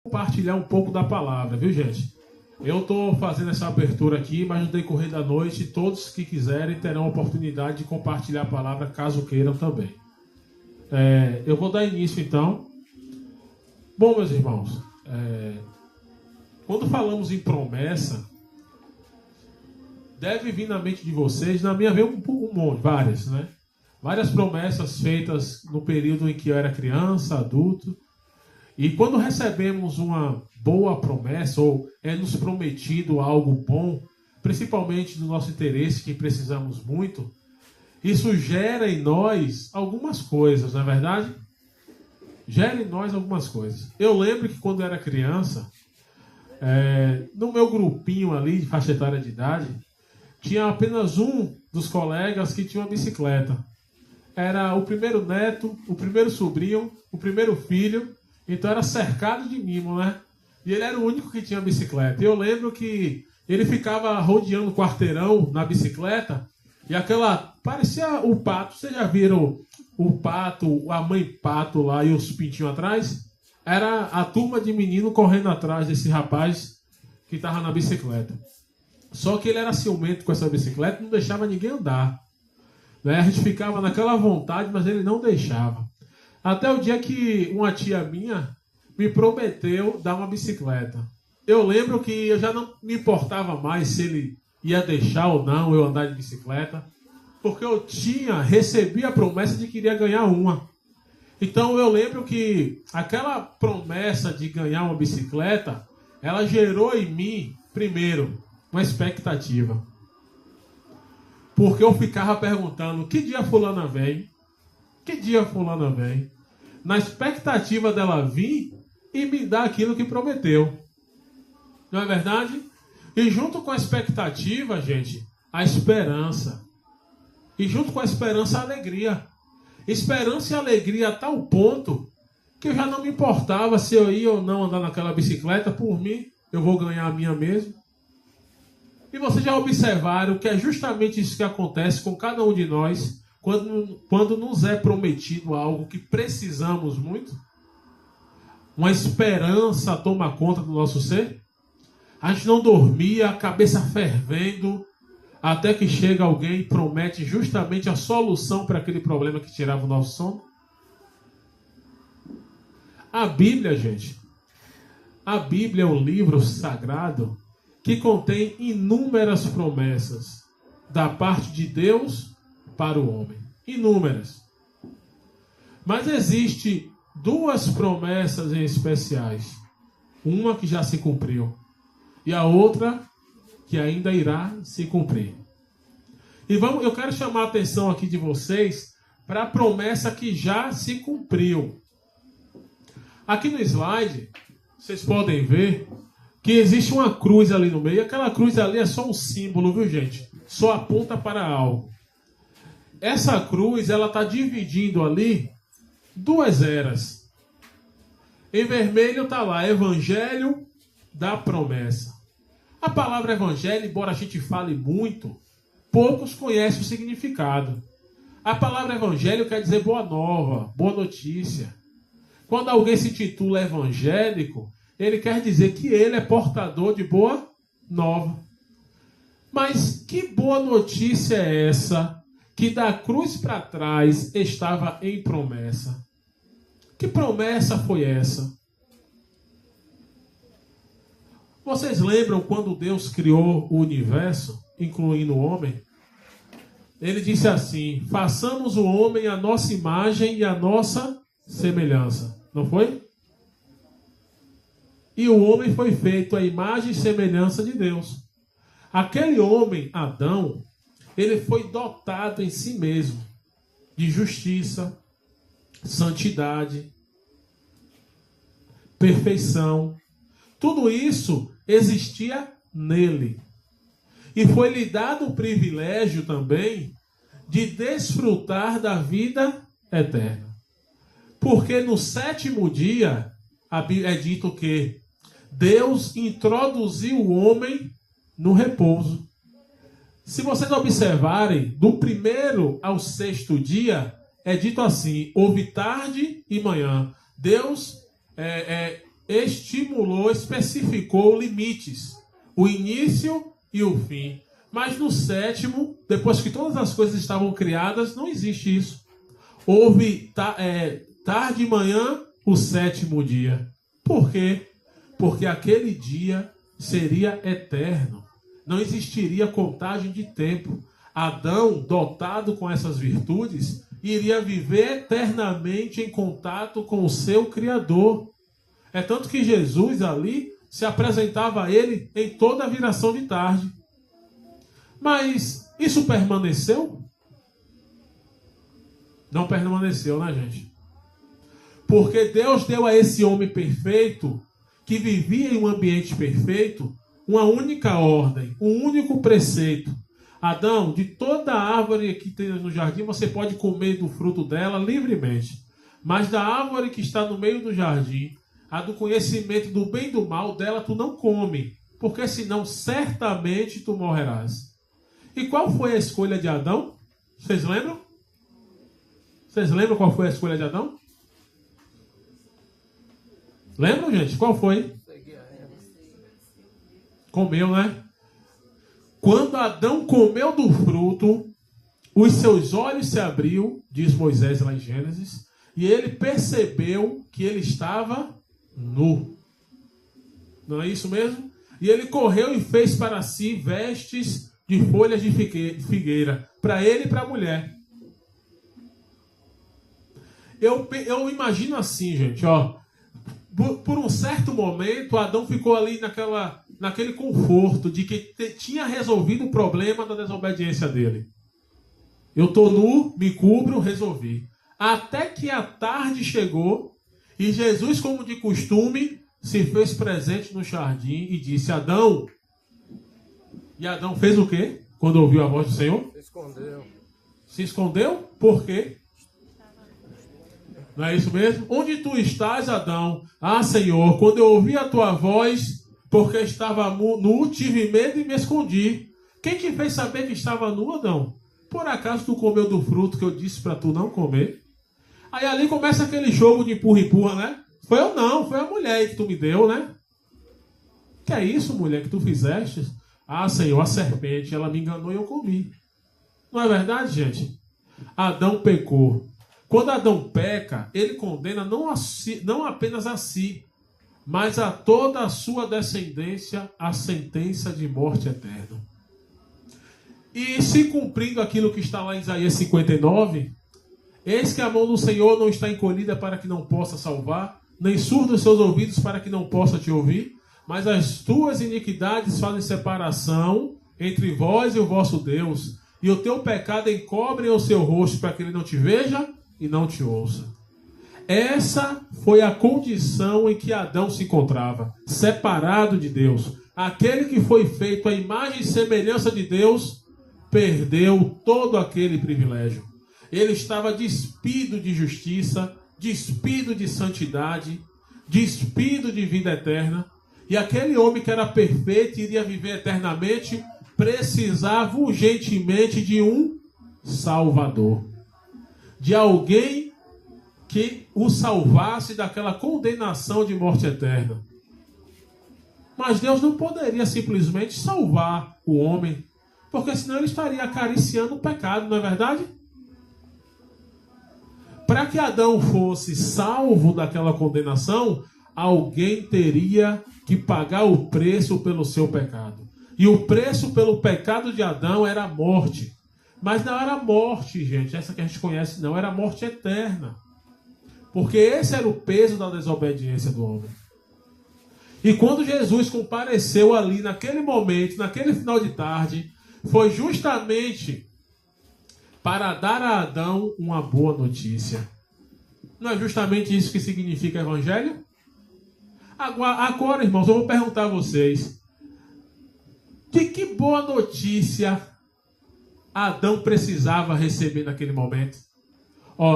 Compartilhar um pouco da palavra, viu, gente? Eu estou fazendo essa abertura aqui, mas no decorrer da noite, todos que quiserem terão a oportunidade de compartilhar a palavra, caso queiram também. Eu vou dar início, então. Bom, meus irmãos, quando falamos em promessa, deve vir na mente de vocês, na minha veio um monte, várias, né? Várias promessas feitas no período em que eu era criança, adulto. E quando recebemos uma boa promessa, ou é nos prometido algo bom, principalmente do nosso interesse, que precisamos muito, isso gera em nós algumas coisas, não é verdade? Gera em nós algumas coisas. Eu lembro que quando eu era criança, no meu grupinho ali de faixa etária de idade, tinha apenas um dos colegas que tinha uma bicicleta. Era o primeiro neto, o primeiro sobrinho, o primeiro filho. Então era cercado de mimo, né? E ele era o único que tinha bicicleta. E eu lembro que ele ficava rodeando o quarteirão na bicicleta. E aquela... parecia o pato. Vocês já viram o pato, a mãe pato lá e os pintinhos atrás? Era a turma de menino correndo atrás desse rapaz que estava na bicicleta. Só que ele era ciumento com essa bicicleta e não deixava ninguém andar. Né? A gente ficava naquela vontade, mas ele não deixava. Até o dia que uma tia minha me prometeu dar uma bicicleta. Eu lembro que eu já não me importava mais se ele ia deixar ou não eu andar de bicicleta, porque eu recebi a promessa de que iria ganhar uma. Então eu lembro que aquela promessa de ganhar uma bicicleta, ela gerou em mim, primeiro, uma expectativa. Porque eu ficava perguntando, que dia fulana vem? Que dia fulana vem? Na expectativa dela vir e me dar aquilo que prometeu. Não é verdade? E junto com a expectativa, gente, a esperança. E junto com a esperança, a alegria. Esperança e alegria a tal ponto que eu já não me importava se eu ia ou não andar naquela bicicleta. Por mim, eu vou ganhar a minha mesmo. E vocês já observaram que é justamente isso que acontece com cada um de nós quando nos é prometido algo que precisamos muito. Uma esperança toma conta do nosso ser. A gente não dormia, a cabeça fervendo, até que chega alguém e promete justamente a solução para aquele problema que tirava o nosso sono. A Bíblia, gente, a Bíblia é um livro sagrado que contém inúmeras promessas da parte de Deus para o homem. Inúmeras. Mas existe duas promessas em especiais. Uma que já se cumpriu e a outra que ainda irá se cumprir. E eu quero chamar a atenção aqui de vocês para a promessa que já se cumpriu. Aqui no slide, vocês podem ver que existe uma cruz ali no meio. Aquela cruz ali é só um símbolo, viu, gente? Só aponta para algo. Essa cruz, ela está dividindo ali duas eras. Em vermelho está lá, Evangelho da Promessa. A palavra Evangelho, embora a gente fale muito, poucos conhecem o significado. A palavra Evangelho quer dizer boa nova, boa notícia. Quando alguém se intitula evangélico, ele quer dizer que ele é portador de boa nova. Mas que boa notícia é essa que da cruz para trás estava em promessa? Que promessa foi essa? Vocês lembram quando Deus criou o universo, incluindo o homem? Ele disse assim: façamos o homem à nossa imagem e à nossa semelhança. Não foi? E o homem foi feito à imagem e semelhança de Deus. Aquele homem, Adão, ele foi dotado em si mesmo de justiça, santidade, perfeição. Tudo isso existia nele. E foi-lhe dado o privilégio também de desfrutar da vida eterna. Porque no sétimo dia, é dito que Deus introduziu o homem no repouso. Se vocês observarem, do primeiro ao sexto dia, é dito assim: houve tarde e manhã. Deus estimulou, especificou limites, o início e o fim. Mas no sétimo, depois que todas as coisas estavam criadas, não existe isso. Houve tarde e manhã, o sétimo dia. Por quê? Porque aquele dia seria eterno. Não existiria contagem de tempo. Adão, dotado com essas virtudes, iria viver eternamente em contato com o seu Criador. É tanto que Jesus ali se apresentava a ele em toda a viração de tarde. Mas isso permaneceu? Não permaneceu, né, gente? Porque Deus deu a esse homem perfeito, que vivia em um ambiente perfeito, uma única ordem, um único preceito. Adão, de toda árvore que tem no jardim, você pode comer do fruto dela livremente. Mas da árvore que está no meio do jardim, a do conhecimento do bem e do mal, dela tu não come, porque senão certamente tu morrerás. E qual foi a escolha de Adão? Vocês lembram? Vocês lembram qual foi a escolha de Adão? Lembram, gente? Qual foi? Comeu, né? Quando Adão comeu do fruto, os seus olhos se abriu, diz Moisés lá em Gênesis, e ele percebeu que ele estava nu. Não é isso mesmo? E ele correu e fez para si vestes de folhas de figueira, para ele e para a mulher. Eu imagino assim, gente, ó. Por um certo momento, Adão ficou ali naquele conforto de que tinha resolvido o problema da desobediência dele. Eu estou nu, me cubro, resolvi. Até que a tarde chegou e Jesus, como de costume, se fez presente no jardim e disse: Adão. E Adão fez o quê? Quando ouviu a voz do Senhor? Se escondeu. Se escondeu? Por quê? Não é isso mesmo? Onde tu estás, Adão? Ah, Senhor, quando eu ouvi a tua voz, porque estava nu, tive medo e me escondi. Quem te fez saber que estava nu, Adão? Por acaso tu comeu do fruto que eu disse para tu não comer? Aí ali começa aquele jogo de empurra-empurra, né? Foi eu não, foi a mulher que tu me deu, né? Que é isso, mulher, que tu fizeste? Ah, Senhor, a serpente, ela me enganou e eu comi. Não é verdade, gente? Adão pecou. Quando Adão peca, ele condena não apenas a si, mas a toda a sua descendência a sentença de morte eterna. E se cumprindo aquilo que está lá em Isaías 59, eis que a mão do Senhor não está encolhida para que não possa salvar, nem surdos os seus ouvidos para que não possa te ouvir, mas as tuas iniquidades fazem separação entre vós e o vosso Deus, e o teu pecado encobre o seu rosto para que ele não te veja e não te ouça. Essa foi a condição em que Adão se encontrava, separado de Deus. Aquele que foi feito à imagem e semelhança de Deus, perdeu todo aquele privilégio. Ele estava despido de justiça, despido de santidade, despido de vida eterna. E aquele homem que era perfeito e iria viver eternamente, precisava urgentemente de um Salvador. De alguém que o salvasse daquela condenação de morte eterna. Mas Deus não poderia simplesmente salvar o homem, porque senão ele estaria acariciando o pecado, não é verdade? Para que Adão fosse salvo daquela condenação, alguém teria que pagar o preço pelo seu pecado. E o preço pelo pecado de Adão era a morte. Mas não era morte, gente, essa que a gente conhece, não, era morte eterna. Porque esse era o peso da desobediência do homem. E quando Jesus compareceu ali, naquele momento, naquele final de tarde, foi justamente para dar a Adão uma boa notícia. Não é justamente isso que significa evangelho? Agora, irmãos, eu vou perguntar a vocês: de que boa notícia Adão precisava receber naquele momento?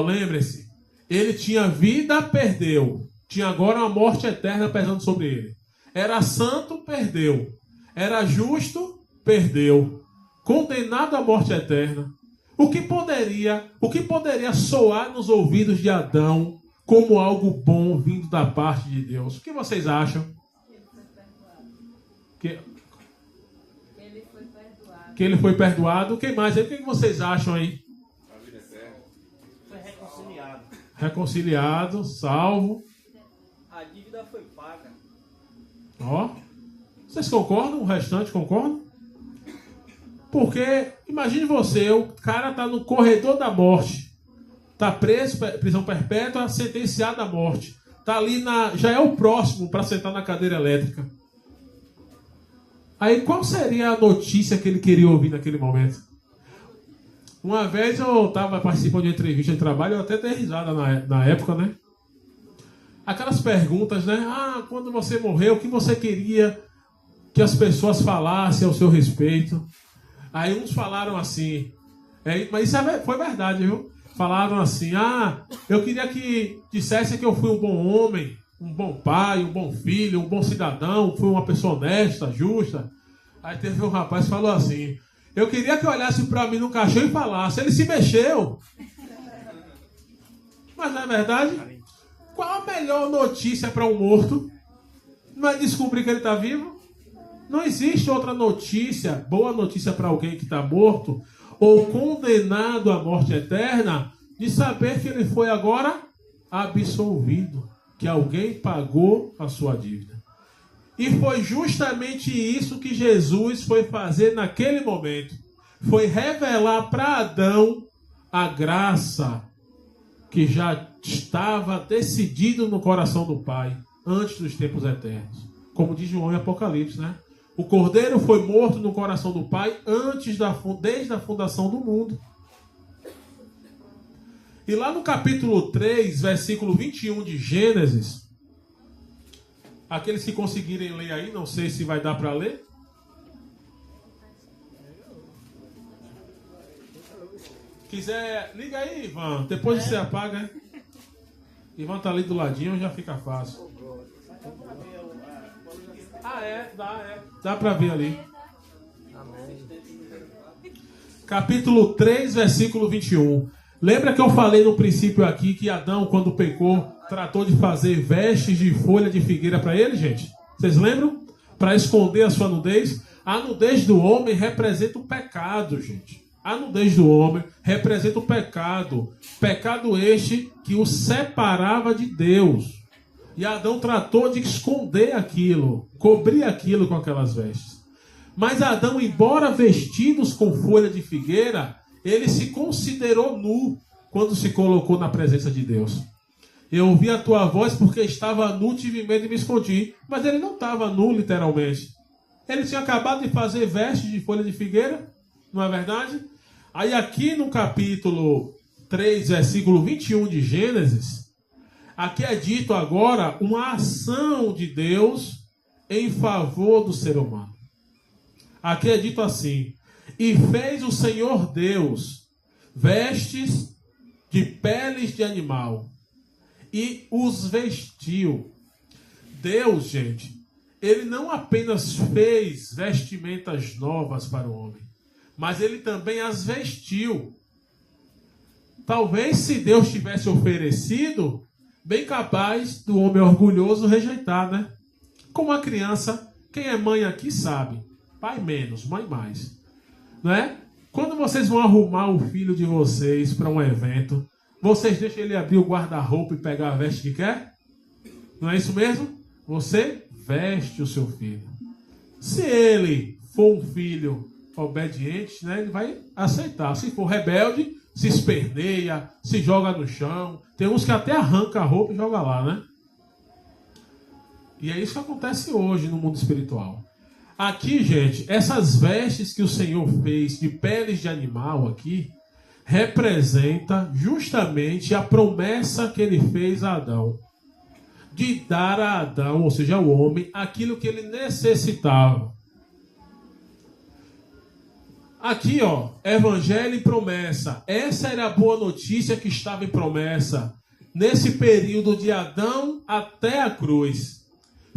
Lembre-se, ele tinha vida, perdeu. Tinha agora uma morte eterna pesando sobre ele. Era santo, perdeu. Era justo, perdeu. Condenado à morte eterna. O que poderia soar nos ouvidos de Adão como algo bom vindo da parte de Deus. O que vocês acham? Que ele foi perdoado. Quem mais? O que vocês acham aí? Foi reconciliado. Reconciliado, salvo. A dívida foi paga. Ó. Vocês concordam? O restante concordam? Porque, imagine você, o cara está no corredor da morte. Está preso, prisão perpétua, sentenciado à morte. Está ali, já é o próximo para sentar na cadeira elétrica. Aí qual seria a notícia que ele queria ouvir naquele momento? Uma vez eu estava participando de uma entrevista de trabalho, eu até dei risada na época, né? Aquelas perguntas, né? Ah, quando você morreu, o que você queria que as pessoas falassem ao seu respeito? Aí uns falaram assim, mas isso foi verdade, viu? Falaram assim, eu queria que dissessem que eu fui um bom homem, um bom pai, um bom filho, um bom cidadão, fui uma pessoa honesta, justa. Aí teve um rapaz que falou assim, eu queria que olhasse para mim no caixão e falasse, ele se mexeu. Mas não é verdade? Qual a melhor notícia para um morto? Não é descobrir que ele está vivo? Não existe outra notícia, boa notícia para alguém que está morto ou condenado à morte eterna, de saber que ele foi agora absolvido, que alguém pagou a sua dívida. E foi justamente isso que Jesus foi fazer naquele momento. Foi revelar para Adão a graça que já estava decidido no coração do Pai antes dos tempos eternos. Como diz João em Apocalipse, né? O Cordeiro foi morto no coração do Pai desde a fundação do mundo. E lá no capítulo 3, versículo 21 de Gênesis, aqueles que conseguirem ler aí, não sei se vai dar para ler. Quiser, liga aí, Ivan. Depois você apaga, hein? Ivan tá ali do ladinho, já fica fácil. Dá para ver ali. Capítulo 3, versículo 21. Lembra que eu falei no princípio aqui que Adão, quando pecou, tratou de fazer vestes de folha de figueira para ele, gente? Vocês lembram? Para esconder a sua nudez. A nudez do homem representa o pecado, gente. A nudez do homem representa o pecado. Pecado este que o separava de Deus. E Adão tratou de esconder aquilo, cobrir aquilo com aquelas vestes. Mas Adão, embora vestidos com folha de figueira, ele se considerou nu quando se colocou na presença de Deus. Eu ouvi a tua voz porque estava nu, tive medo e me escondi. Mas ele não estava nu, literalmente. Ele tinha acabado de fazer vestes de folha de figueira, não é verdade? Aí aqui no capítulo 3, versículo 21 de Gênesis, aqui é dito agora uma ação de Deus em favor do ser humano. Aqui é dito assim: e fez o Senhor Deus vestes de peles de animal e os vestiu. Deus, gente, ele não apenas fez vestimentas novas para o homem, mas ele também as vestiu. Talvez se Deus tivesse oferecido, bem capaz do homem orgulhoso rejeitar, né? Como a criança, quem é mãe aqui sabe. Pai menos, mãe mais. Não é? Quando vocês vão arrumar o filho de vocês para um evento, vocês deixam ele abrir o guarda-roupa e pegar a veste que quer? Não é isso mesmo? Você veste o seu filho. Se ele for um filho obediente, né, ele vai aceitar. Se for rebelde, se esperneia, se joga no chão. Tem uns que até arranca a roupa e joga lá, né? E é isso que acontece hoje no mundo espiritual. Aqui, gente, essas vestes que o Senhor fez de peles de animal aqui, representa justamente a promessa que ele fez a Adão. De dar a Adão, ou seja, ao homem, aquilo que ele necessitava. Aqui, ó, evangelho e promessa. Essa era a boa notícia que estava em promessa. Nesse período de Adão até a cruz.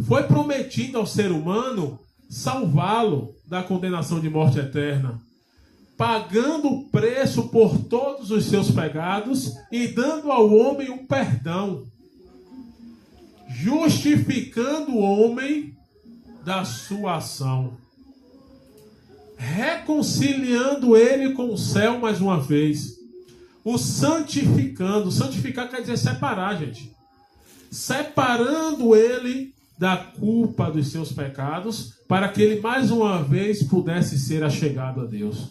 Foi prometido ao ser humano salvá-lo da condenação de morte eterna, pagando o preço por todos os seus pecados e dando ao homem um perdão. justificando o homem da sua ação, reconciliando ele com o céu mais uma vez, o santificando. Santificar quer dizer separar, gente. Separando ele da culpa dos seus pecados, para que ele mais uma vez pudesse ser achegado a Deus.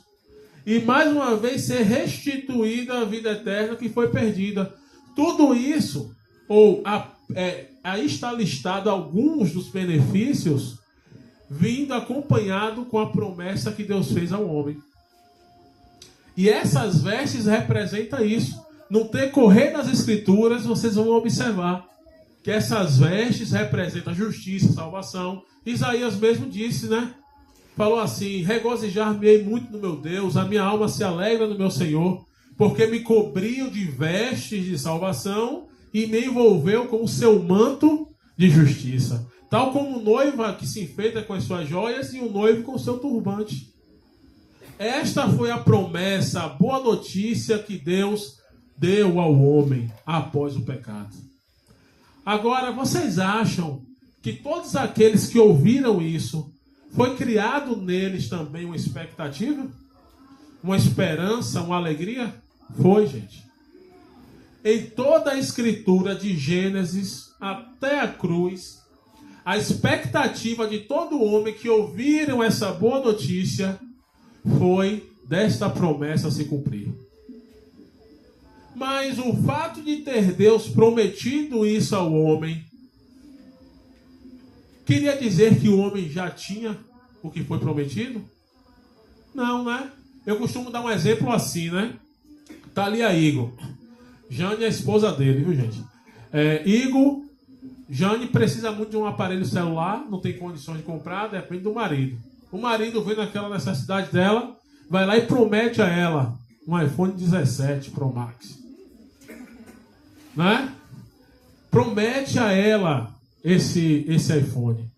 E mais uma vez ser restituída a vida eterna que foi perdida. Tudo isso, aí está listado alguns dos benefícios, vindo acompanhado com a promessa que Deus fez ao homem. E essas vestes representam isso. No decorrer das Escrituras, vocês vão observar que essas vestes representam a justiça, a salvação. Isaías mesmo disse, né? Falou assim: regozijar-me-ei muito no meu Deus, a minha alma se alegra no meu Senhor, porque me cobriu de vestes de salvação e me envolveu com o seu manto de justiça. Tal como noiva que se enfeita com as suas joias e o noivo com o seu turbante. Esta foi a promessa, a boa notícia que Deus deu ao homem após o pecado. Agora, vocês acham que todos aqueles que ouviram isso, foi criado neles também uma expectativa? Uma esperança, uma alegria? Foi, gente. Em toda a Escritura, de Gênesis até a cruz, a expectativa de todo homem que ouviram essa boa notícia foi desta promessa se cumprir. Mas o fato de ter Deus prometido isso ao homem, queria dizer que o homem já tinha o que foi prometido? Não, né? Eu costumo dar um exemplo assim, né? Tá ali a Igor. Jane é a esposa dele, viu, gente? Igor, Jane precisa muito de um aparelho celular, não tem condições de comprar, depende do marido. O marido vê naquela necessidade dela, vai lá e promete a ela um iPhone 17 Pro Max. Né? Promete a ela esse iPhone.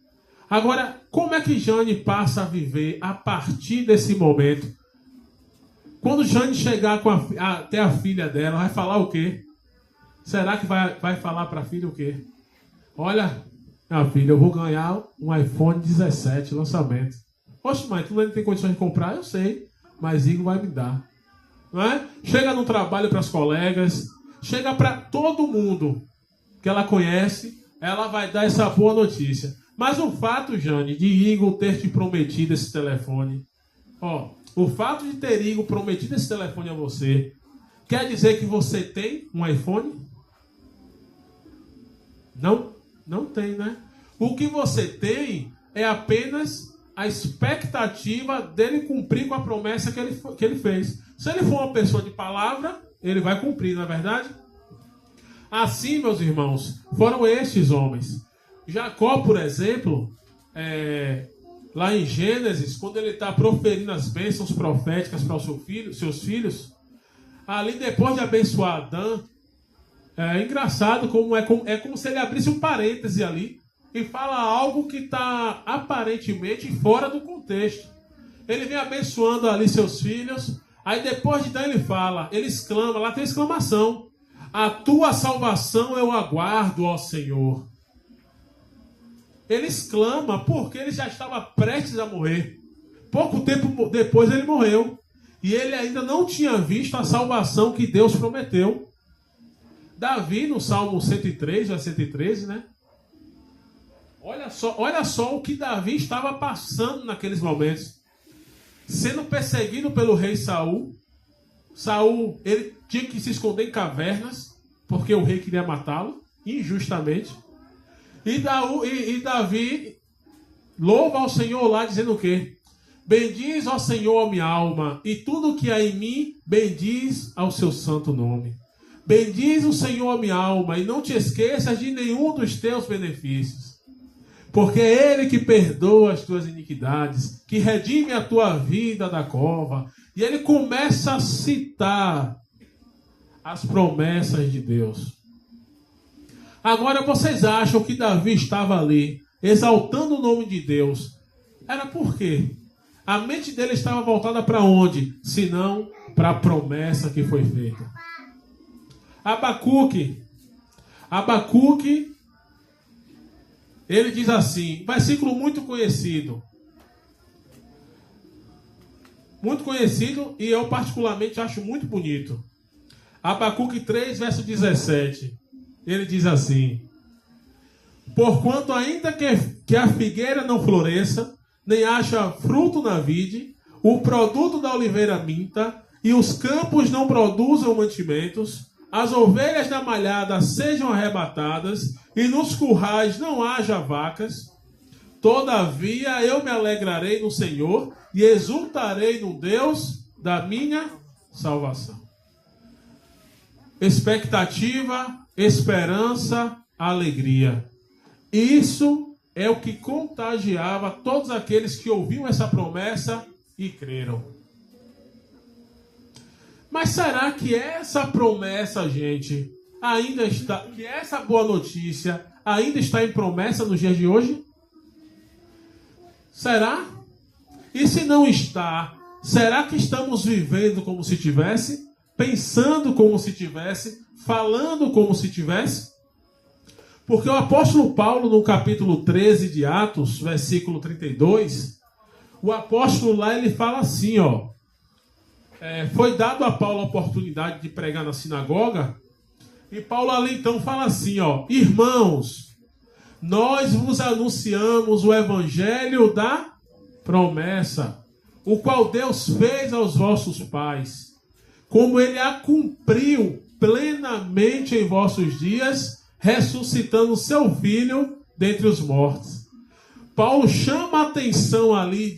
Agora, como é que Jane passa a viver a partir desse momento? Quando Jane chegar até a filha dela, vai falar o quê? Será que vai falar para a filha o quê? Olha, minha filha, eu vou ganhar um iPhone 17 lançamento. Oxe, mãe, tu não tem condições de comprar? Eu sei, mas Igor vai me dar. Não é? Chega no trabalho para as colegas, chega para todo mundo que ela conhece, ela vai dar essa boa notícia. Mas o fato, Jane, de Igor ter te prometido esse telefone, o fato de ter Igor prometido esse telefone a você, quer dizer que você tem um iPhone? Não tem, né? O que você tem é apenas a expectativa dele cumprir com a promessa que ele fez. Se ele for uma pessoa de palavra, ele vai cumprir, não é verdade? Assim, meus irmãos, foram estes homens. Jacó, por exemplo, lá em Gênesis, quando ele está proferindo as bênçãos proféticas para seus filhos, ali depois de abençoar Adão, é engraçado como é como se ele abrisse um parêntese ali e fala algo que está aparentemente fora do contexto. Ele vem abençoando ali seus filhos, aí depois de dar ele exclama, lá tem exclamação: a tua salvação eu aguardo, ó Senhor. Ele exclama porque ele já estava prestes a morrer. Pouco tempo depois ele morreu. E ele ainda não tinha visto a salvação que Deus prometeu. Davi, no Salmo 103, versículo 113, né? Olha só o que Davi estava passando naqueles momentos. Sendo perseguido pelo rei Saul. Saul, ele tinha que se esconder em cavernas, porque o rei queria matá-lo, injustamente. E Davi louva ao Senhor lá, dizendo o quê? Bendiz ao Senhor a minha alma, e tudo que há em mim, bendiz ao seu santo nome. Bendiz o Senhor a minha alma, e não te esqueças de nenhum dos teus benefícios. Porque é Ele que perdoa as tuas iniquidades, que redime a tua vida da cova. E ele começa a citar as promessas de Deus. Agora, vocês acham que Davi estava ali, exaltando o nome de Deus? Era por quê? A mente dele estava voltada para onde? Senão para a promessa que foi feita. Abacuque, Ele diz assim, versículo muito conhecido. Muito conhecido e eu particularmente acho muito bonito. Abacuque 3, verso 17. Ele diz assim: porquanto ainda que a figueira não floresça, nem haja fruto na vide, o produto da oliveira minta, e os campos não produzam mantimentos, as ovelhas da malhada sejam arrebatadas, e nos currais não haja vacas, todavia eu me alegrarei no Senhor, e exultarei no Deus da minha salvação. Expectativa, esperança, alegria. Isso é o que contagiava todos aqueles que ouviam essa promessa e creram. Mas será que essa promessa, gente, ainda está, que essa boa notícia ainda está em promessa nos dias de hoje? Será? E se não está, será que estamos vivendo como se tivesse? Pensando como se tivesse? Falando como se tivesse? Porque o apóstolo Paulo, no capítulo 13 de Atos, versículo 32, o apóstolo lá, ele fala assim, ó. Foi dado a Paulo a oportunidade de pregar na sinagoga, e Paulo ali então fala assim, ó. Irmãos, nós vos anunciamos o evangelho da promessa, o qual Deus fez aos vossos pais, como ele a cumpriu plenamente em vossos dias, ressuscitando seu filho dentre os mortos. Paulo chama a atenção ali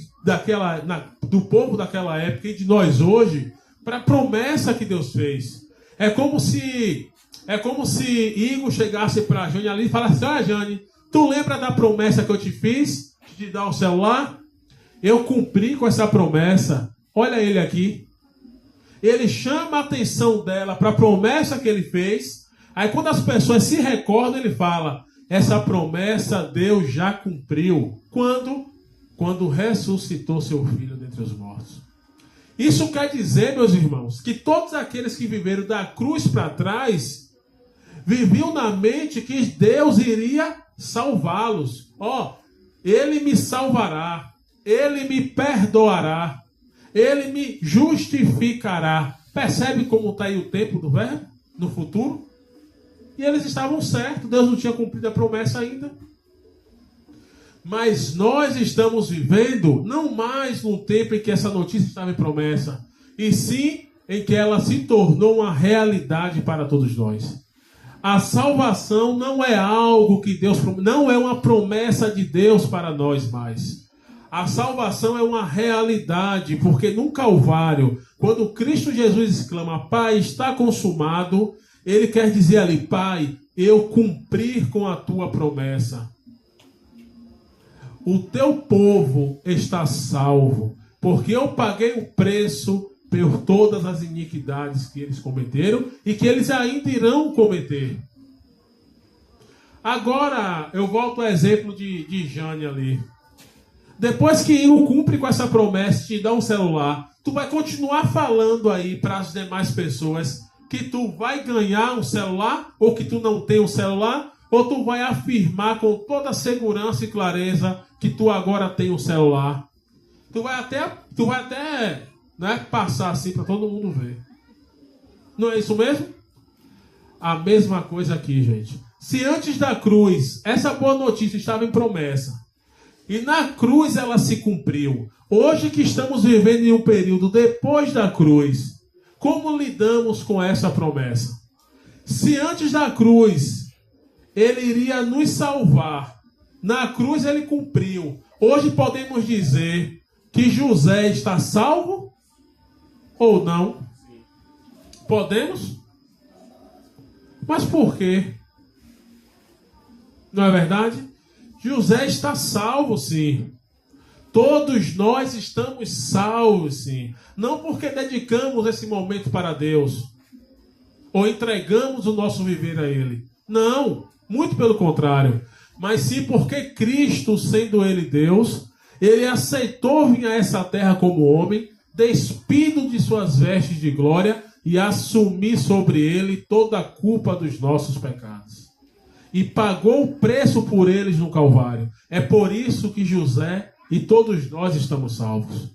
do povo daquela época e de nós hoje para a promessa que Deus fez. É como se Igor chegasse para a Jane ali e falasse: ah, Jane, tu lembra da promessa que eu te fiz de te dar o celular? Eu cumpri com essa promessa. Olha ele aqui. Ele chama a atenção dela para a promessa que ele fez. Aí quando as pessoas se recordam, ele fala: essa promessa Deus já cumpriu. Quando ressuscitou seu filho dentre os mortos. Isso quer dizer, meus irmãos, que todos aqueles que viveram da cruz para trás, viviam na mente que Deus iria salvá-los. Ó, ele me salvará, ele me perdoará, ele me justificará. Percebe como está aí o tempo do verbo no futuro? E eles estavam certos, Deus não tinha cumprido a promessa ainda. Mas nós estamos vivendo não mais no tempo em que essa notícia estava em promessa, e sim em que ela se tornou uma realidade para todos nós. A salvação não é algo que Deus, não é uma promessa de Deus para nós mais. A salvação é uma realidade, porque no Calvário, quando Cristo Jesus exclama: Pai, está consumado, ele quer dizer ali: Pai, eu cumpri com a tua promessa. O teu povo está salvo, porque eu paguei o preço por todas as iniquidades que eles cometeram e que eles ainda irão cometer. Agora, eu volto ao exemplo de Jane ali. Depois que Igor cumpre com essa promessa de te dar um celular, tu vai continuar falando aí para as demais pessoas que tu vai ganhar um celular ou que tu não tem um celular? Ou tu vai afirmar com toda segurança e clareza que tu agora tem um celular? Tu vai até passar assim para todo mundo ver. Não é isso mesmo? A mesma coisa aqui, gente. Se antes da cruz essa boa notícia estava em promessa, e na cruz ela se cumpriu, hoje que estamos vivendo em um período depois da cruz, como lidamos com essa promessa? Se antes da cruz ele iria nos salvar, na cruz ele cumpriu, hoje podemos dizer que José está salvo ou não? Podemos? Mas por quê? Não é verdade? José está salvo, sim. Todos nós estamos salvos, sim. Não porque dedicamos esse momento para Deus, ou entregamos o nosso viver a Ele. Não, muito pelo contrário. Mas sim porque Cristo, sendo Ele Deus, Ele aceitou vir a essa terra como homem, despido de suas vestes de glória, e assumir sobre Ele toda a culpa dos nossos pecados. e pagou o preço por eles no Calvário. É por isso que José e todos nós estamos salvos.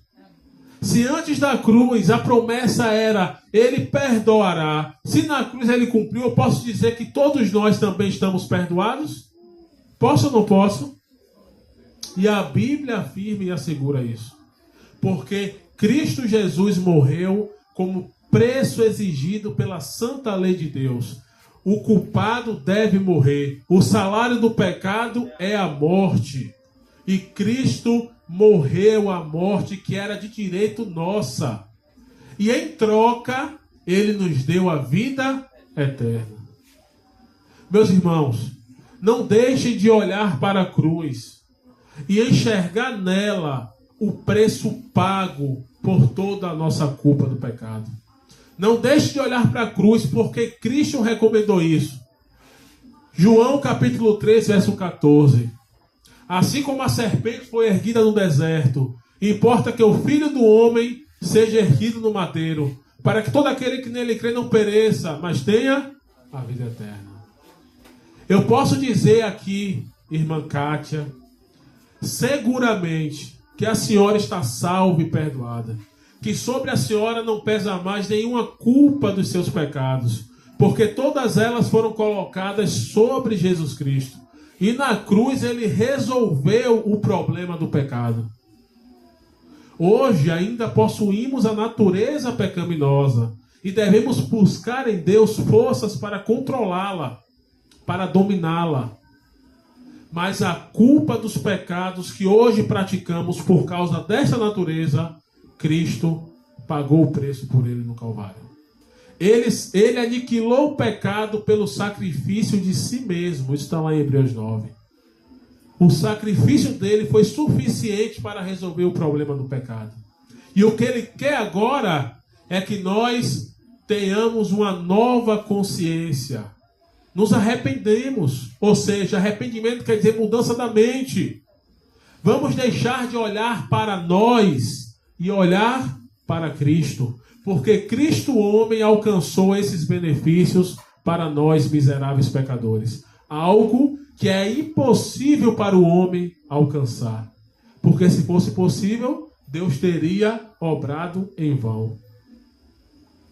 Se antes da cruz a promessa era, ele perdoará. Se na cruz ele cumpriu, eu posso dizer que todos nós também estamos perdoados? Posso ou não posso? E a Bíblia afirma e assegura isso. Porque Cristo Jesus morreu como preço exigido pela santa lei de Deus. O culpado deve morrer. O salário do pecado é a morte. E Cristo morreu a morte que era de direito nossa. E em troca, ele nos deu a vida eterna. Meus irmãos, não deixem de olhar para a cruz e enxergar nela o preço pago por toda a nossa culpa do pecado. Não deixe de olhar para a cruz, porque Cristo recomendou isso. João capítulo 3, verso 14. Assim como a serpente foi erguida no deserto, importa que o Filho do Homem seja erguido no madeiro, para que todo aquele que nele crê não pereça, mas tenha a vida eterna. Eu posso dizer aqui, irmã Kátia, seguramente que a senhora está salva e perdoada. Que sobre a senhora não pesa mais nenhuma culpa dos seus pecados, porque todas elas foram colocadas sobre Jesus Cristo. E na cruz ele resolveu o problema do pecado. Hoje ainda possuímos a natureza pecaminosa e devemos buscar em Deus forças para controlá-la, para dominá-la. Mas a culpa dos pecados que hoje praticamos por causa dessa natureza, Cristo pagou o preço por ele no Calvário. Ele aniquilou o pecado pelo sacrifício de si mesmo. Isso está lá em Hebreus 9. O sacrifício dele foi suficiente para resolver o problema do pecado. E o que ele quer agora é que nós tenhamos uma nova consciência. Nos arrependemos. Ou seja, arrependimento quer dizer mudança da mente. Vamos deixar de olhar para nós e olhar para Cristo. Porque Cristo, homem, alcançou esses benefícios para nós, miseráveis pecadores. Algo que é impossível para o homem alcançar. Porque se fosse possível, Deus teria obrado em vão.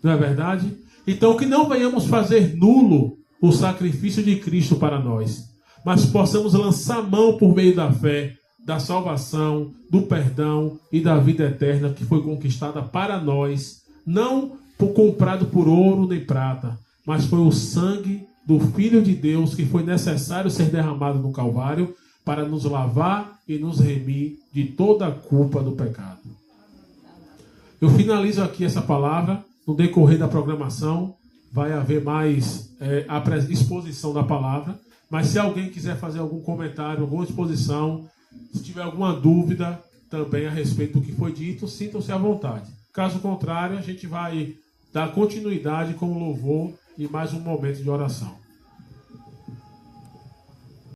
Não é verdade? Então que não venhamos fazer nulo o sacrifício de Cristo para nós, mas possamos lançar mão por meio da fé, da salvação, do perdão e da vida eterna que foi conquistada para nós, não comprado por ouro nem prata, mas foi o sangue do Filho de Deus que foi necessário ser derramado no Calvário para nos lavar e nos remir de toda a culpa do pecado. Eu finalizo aqui essa palavra. No decorrer da programação vai haver mais exposição da palavra, mas se alguém quiser fazer algum comentário, alguma exposição, se tiver alguma dúvida também a respeito do que foi dito, sintam-se à vontade. Caso contrário, a gente vai dar continuidade com o louvor e mais um momento de oração.